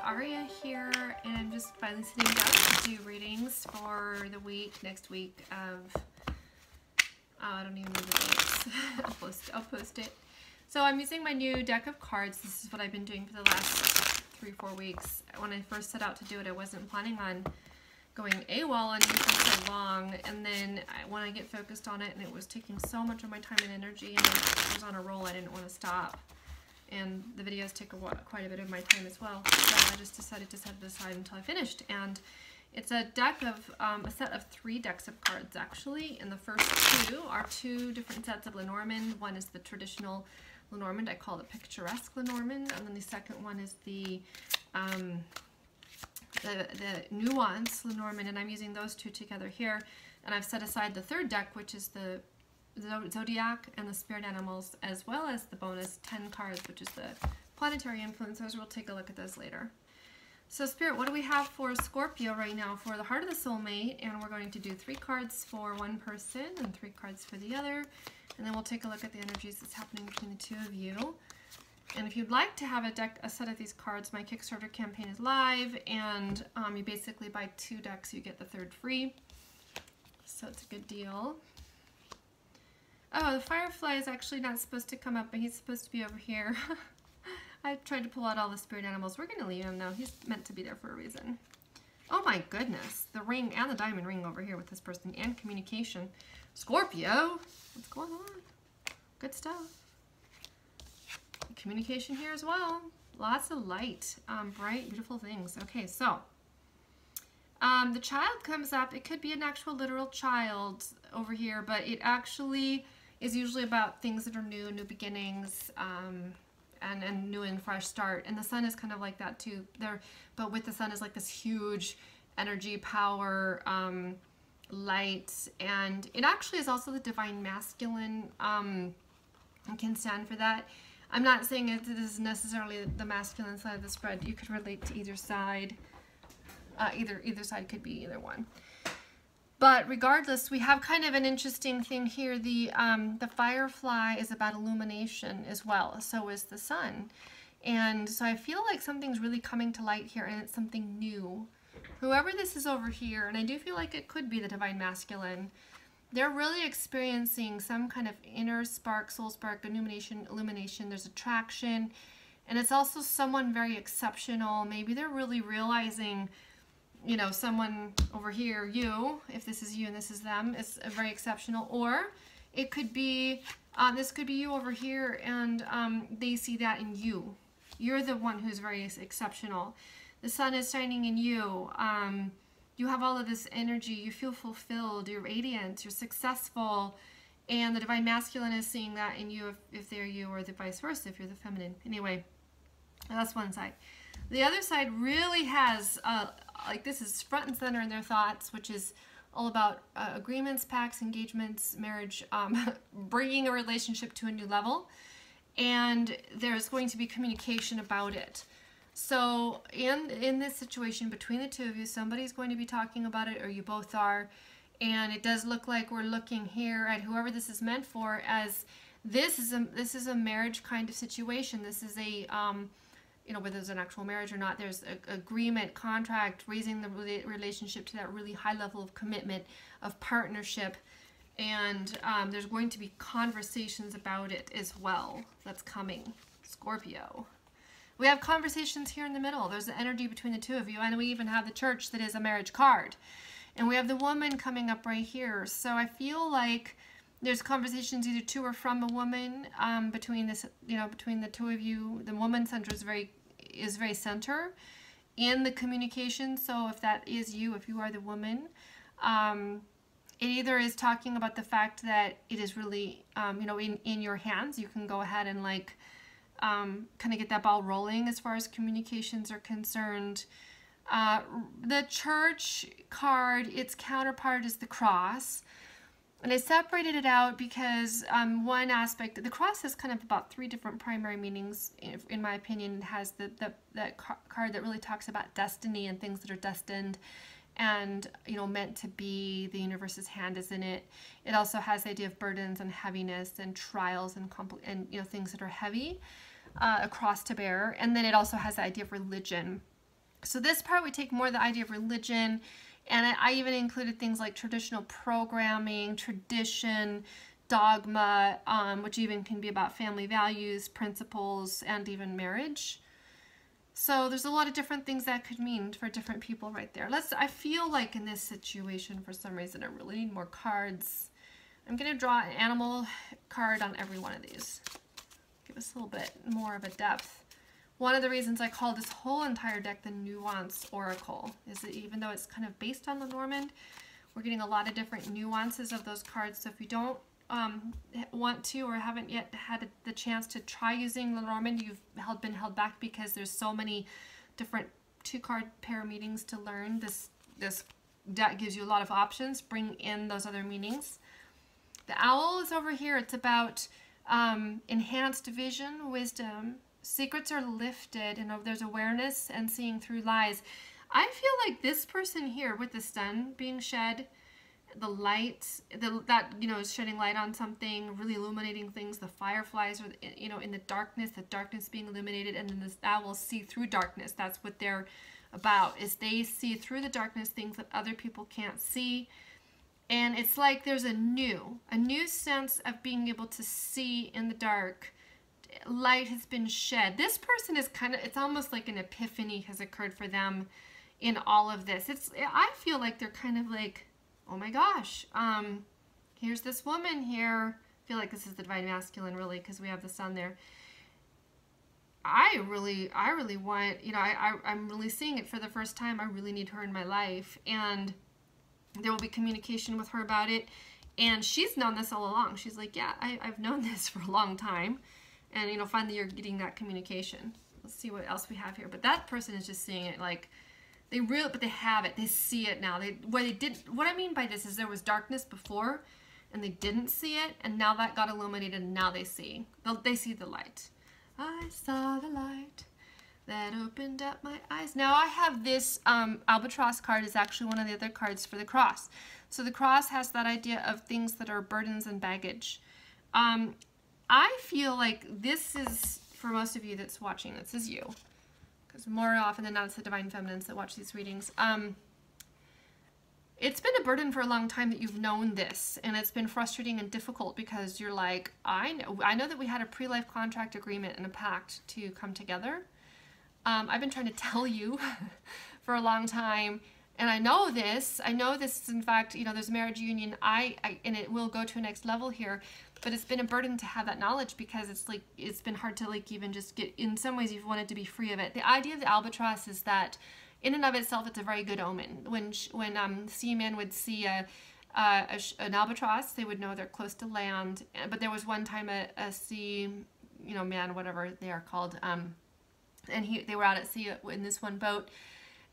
Aria here, and I'm just finally sitting down to do readings for the week, next week of, I don't even know the dates. I'll post it. So I'm using my new deck of cards. This is what I've been doing for the last 3-4 weeks. When I first set out to do it, I wasn't planning on going AWOL on you for so long, and then when I get focused on it, and it was taking so much of my time and energy, and I was on a roll, I didn't want to stop. And the videos take quite a bit of my time as well, so I just decided to set it aside until I finished. And it's a deck of a set of 3 decks of cards actually, and the first 2 are 2 different sets of Lenormand. One is the traditional Lenormand, I call it picturesque Lenormand, and then the second one is the nuance Lenormand, and I'm using those 2 together here. And I've set aside the third deck, which is the Zodiac and the spirit animals, as well as the bonus 10 cards, which is the planetary influencers. We'll take a look at those later. So Spirit, what do we have for Scorpio right now for the heart of the soulmate? And we're going to do 3 cards for one person and 3 cards for the other, and then we'll take a look at the energies that's happening between the 2 of you. And if you'd like to have a set of these cards, my Kickstarter campaign is live, and you basically buy 2 decks, you get the third free, so it's a good deal. Oh, the firefly is actually not supposed to come up, but he's supposed to be over here. I tried to pull out all the spirit animals. We're going to leave him though. He's meant to be there for a reason. Oh my goodness. The ring and the diamond ring over here with this person, and communication. Scorpio, what's going on? Good stuff. Communication here as well. Lots of light, bright, beautiful things. Okay, so the child comes up. It could be an actual literal child over here, but it actually is usually about things that are new, new beginnings, and new and fresh start. And the sun is kind of like that too. But with the sun is like this huge energy, power, light, and it actually is also the divine masculine. It can stand for that. I'm not saying it is necessarily the masculine side of the spread. You could relate to either side. Either side could be either one. But regardless, we have kind of an interesting thing here. The firefly is about illumination as well. So is the sun. And so I feel like something's really coming to light here, and it's something new. Whoever this is over here, and I do feel like it could be the divine masculine, they're really experiencing some kind of inner spark, soul spark, illumination. There's attraction, and it's also someone very exceptional. Maybe they're really realizing, you know, someone over here, you, if this is you and this is them, is very exceptional. Or it could be, this could be you over here, and they see that in you. You're the one who's very exceptional. The sun is shining in you. You have all of this energy. You feel fulfilled. You're radiant. You're successful. And the divine masculine is seeing that in you if they're you, or the vice versa if you're the feminine. Anyway, that's one side. The other side really has, like, this is front and center in their thoughts, which is all about agreements, pacts, engagements, marriage, bringing a relationship to a new level. And there's going to be communication about it. So in this situation between the 2 of you, somebody's going to be talking about it, or you both are. And it does look like we're looking here at whoever this is meant for as this is a marriage kind of situation. This is a you know, whether there's an actual marriage or not, there's an agreement, contract, raising the relationship to that really high level of commitment, of partnership, and there's going to be conversations about it as well. That's coming, Scorpio. We have conversations here in the middle. There's the energy between the 2 of you, and we even have the church that is a marriage card. And we have the woman coming up right here. So I feel like there's conversations either to or from a woman between this, you know, between the 2 of you. The woman center is very center in the communication. So if that is you, if you are the woman, it either is talking about the fact that it is really, you know, in your hands. You can go ahead and like kind of get that ball rolling as far as communications are concerned. The church card, its counterpart is the cross. And I separated it out because one aspect, the cross has kind of about 3 different primary meanings, in my opinion. It has that card that really talks about destiny and things that are destined and, you know, meant to be. The universe's hand is in it. It also has the idea of burdens and heaviness and trials and you know, things that are heavy, a cross to bear. And then it also has the idea of religion. So this part, we take more the idea of religion, and I even included things like traditional programming, tradition, dogma, which even can be about family values, principles, and even marriage. So there's a lot of different things that could mean for different people right there. I feel like in this situation, for some reason, I really need more cards. I'm going to draw an animal card on every one of these. Give us a little bit more of a depth. One of the reasons I call this whole entire deck the Nuance Oracle is that even though it's kind of based on Lenormand, we're getting a lot of different nuances of those cards. So if you don't want to or haven't yet had the chance to try using Lenormand, you've been held back because there's so many different 2-card pair meanings to learn. This deck gives you a lot of options. Bring in those other meanings. The owl is over here. It's about enhanced vision, wisdom. Secrets are lifted, and there's awareness and seeing through lies. I feel like this person here with the sun being shed, the light, that, you know, is shedding light on something, really illuminating things. The fireflies are, you know, in the darkness being illuminated, and then this owl see through darkness. That's what they're about, is they see through the darkness things that other people can't see. And it's like there's a new sense of being able to see in the dark. Light has been shed. This person is it's almost like an epiphany has occurred for them in all of this. I feel like they're kind of like, oh my gosh, here's this woman here. I feel like this is the divine masculine, really, because we have the sun there. I really want, you know, I'm really seeing it for the first time. I really need her in my life, and there will be communication with her about it. And she's known this all along. She's like, yeah, I've known this for a long time. And, you know, finally you're getting that communication. Let's see what else we have here. But that person is just seeing it like, but they have it. They see it now. What I mean by this is there was darkness before, and they didn't see it, and now that got illuminated, and now they see. They see the light. I saw the light that opened up my eyes. Now I have this albatross card is actually one of the other cards for the cross. So the cross has that idea of things that are burdens and baggage. I feel like this is, for most of you that's watching, this is you. Because more often than not, it's the divine feminines that watch these readings. It's been a burden for a long time that you've known this, and it's been frustrating and difficult because you're like, I know that we had a pre-life contract agreement and a pact to come together. I've been trying to tell you for a long time, and I know this is, in fact, you know, there's a marriage union, and it will go to a next level here, but it's been a burden to have that knowledge because it's been hard to like even just get, in some ways you've wanted to be free of it. The idea of the albatross is that in and of itself, it's a very good omen. When seamen would see an albatross, they would know they're close to land. But there was one time a sea, you know, man, whatever they are called, and they were out at sea in this one boat,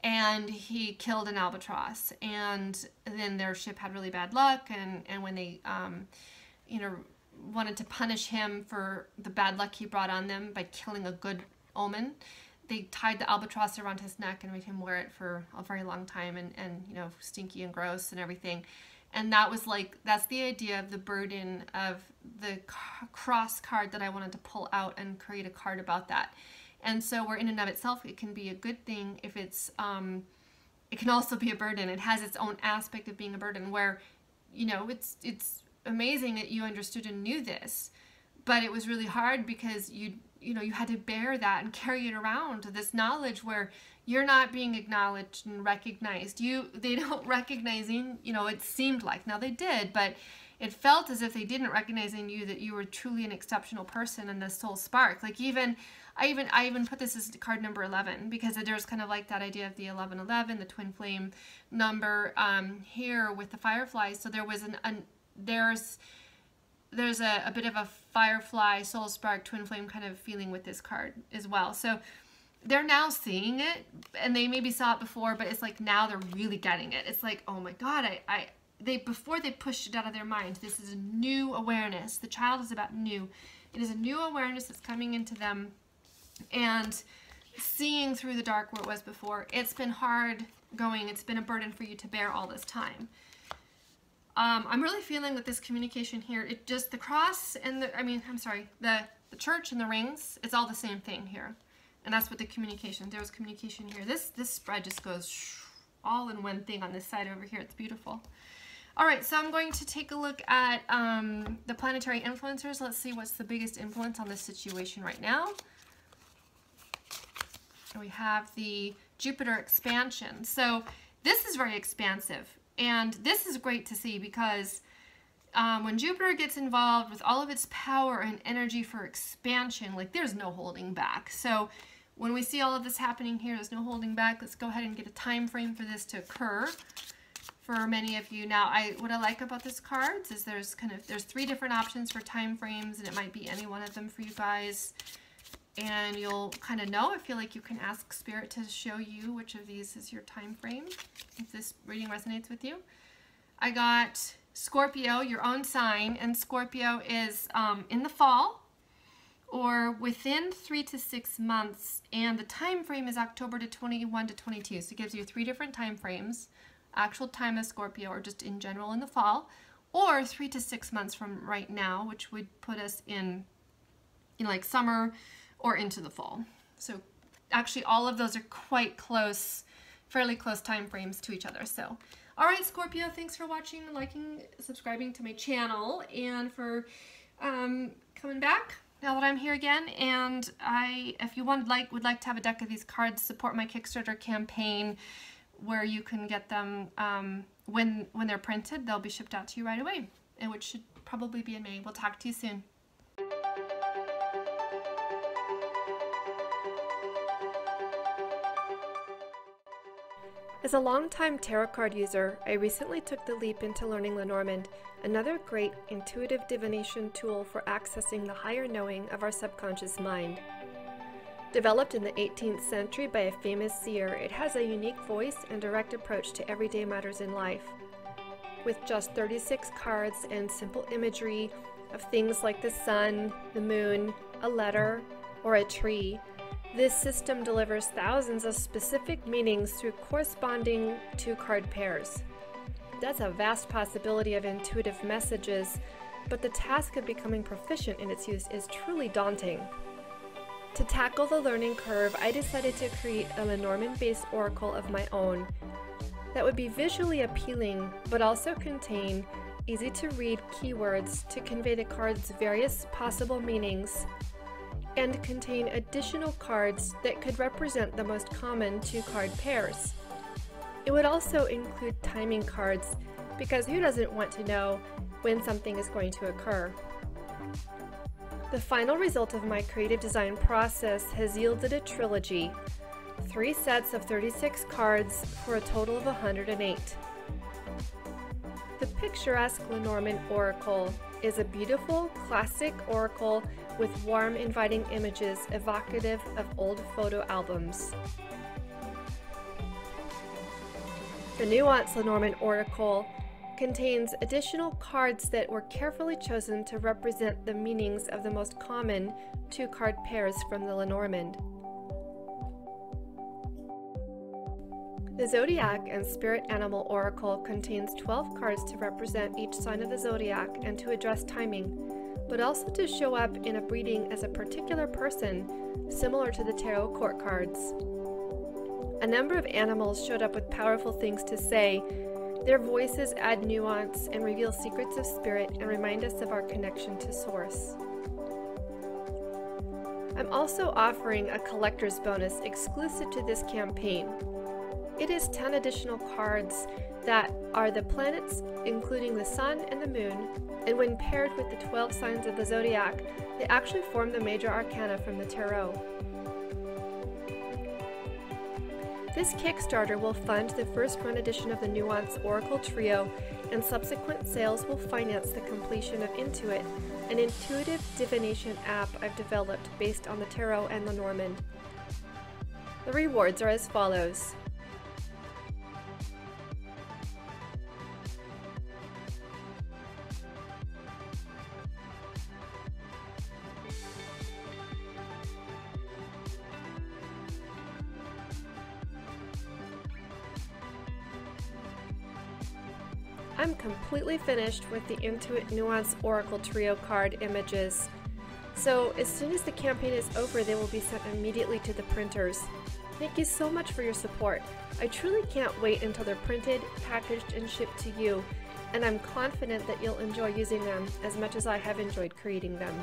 and he killed an albatross, and then their ship had really bad luck, and when they you know, wanted to punish him for the bad luck he brought on them by killing a good omen, they tied the albatross around his neck and made him wear it for a very long time, and you know, stinky and gross and everything. And that was like, that's the idea of the burden of the cross card that I wanted to pull out and create a card about that. And so where in and of itself it can be a good thing, if it's it can also be a burden. It has its own aspect of being a burden where, you know, it's amazing that you understood and knew this, but it was really hard because you had to bear that and carry it around, this knowledge where you're not being acknowledged and recognized. They don't recognize you, you know, it seemed like, now they did, but it felt as if they didn't recognize in you that you were truly an exceptional person and the soul spark. Like I even put this as card number 11 because there's kind of like that idea of the 1111, the twin flame number here with the fireflies. So there was there's a bit of a firefly, soul spark, twin flame kind of feeling with this card as well. So they're now seeing it, and they maybe saw it before, but it's like now they're really getting it. It's like, oh my God, before they pushed it out of their mind, this is a new awareness. The child is about new. It is a new awareness that's coming into them and seeing through the dark where it was before. It's been hard going. It's been a burden for you to bear all this time. I'm really feeling with this communication here, it just, the cross and the church and the rings, it's all the same thing here. And that's what the communication, there was communication here. This spread just goes all in one thing on this side over here. It's beautiful. All right, so I'm going to take a look at the planetary influencers. Let's see what's the biggest influence on this situation right now. And we have the Jupiter expansion. So this is very expansive. And this is great to see because when Jupiter gets involved with all of its power and energy for expansion, like there's no holding back. So when we see all of this happening here, there's no holding back. Let's go ahead and get a time frame for this to occur for many of you. Now, what I like about this cards is there's 3 different options for time frames, and it might be any one of them for you guys. And you'll kind of know. I feel like you can ask Spirit to show you which of these is your time frame, if this reading resonates with you. I got Scorpio, your own sign, and Scorpio is in the fall or within 3 to 6 months, and the time frame is October to 21 to 22. So it gives you 3 different time frames, actual time of Scorpio or just in general in the fall, or 3 to 6 months from right now, which would put us in like summer or into the fall. So actually all of those are quite close, fairly close time frames to each other. So all right, Scorpio, thanks for watching, liking, subscribing to my channel, and for coming back now that I'm here again. And if you would like to have a deck of these cards, support my Kickstarter campaign where you can get them when they're printed. They'll be shipped out to you right away, and which should probably be in May. We'll talk to you soon. As a longtime tarot card user, I recently took the leap into learning Lenormand, another great intuitive divination tool for accessing the higher knowing of our subconscious mind. Developed in the 18th century by a famous seer, it has a unique voice and direct approach to everyday matters in life. With just 36 cards and simple imagery of things like the sun, the moon, a letter, or a tree, this system delivers thousands of specific meanings through corresponding 2-card pairs. That's a vast possibility of intuitive messages, but the task of becoming proficient in its use is truly daunting. To tackle the learning curve, I decided to create a Lenormand-based oracle of my own that would be visually appealing, but also contain easy-to-read keywords to convey the card's various possible meanings, and contain additional cards that could represent the most common 2-card pairs. It would also include timing cards, because who doesn't want to know when something is going to occur? The final result of my creative design process has yielded a trilogy, 3 sets of 36 cards for a total of 108. The picturesque Lenormand Oracle is a beautiful, classic oracle with warm, inviting images evocative of old photo albums. The nuanced Lenormand Oracle contains additional cards that were carefully chosen to represent the meanings of the most common 2-card pairs from the Lenormand. The Zodiac and Spirit Animal Oracle contains 12 cards to represent each sign of the Zodiac and to address timing, but also to show up in a reading as a particular person, similar to the tarot court cards. A number of animals showed up with powerful things to say. Their voices add nuance and reveal secrets of spirit and remind us of our connection to Source. I'm also offering a collector's bonus exclusive to this campaign. It is 10 additional cards that are the planets, including the sun and the moon, and when paired with the 12 signs of the Zodiac, they actually form the major arcana from the tarot. This Kickstarter will fund the first run edition of the Nuance Oracle Trio, and subsequent sales will finance the completion of Intuit, an intuitive divination app I've developed based on the tarot and Lenormand. The rewards are as follows. I'm completely finished with the Intuit Nuance Oracle Trio card images. So as soon as the campaign is over, they will be sent immediately to the printers. Thank you so much for your support. I truly can't wait until they're printed, packaged, and shipped to you, and I'm confident that you'll enjoy using them as much as I have enjoyed creating them.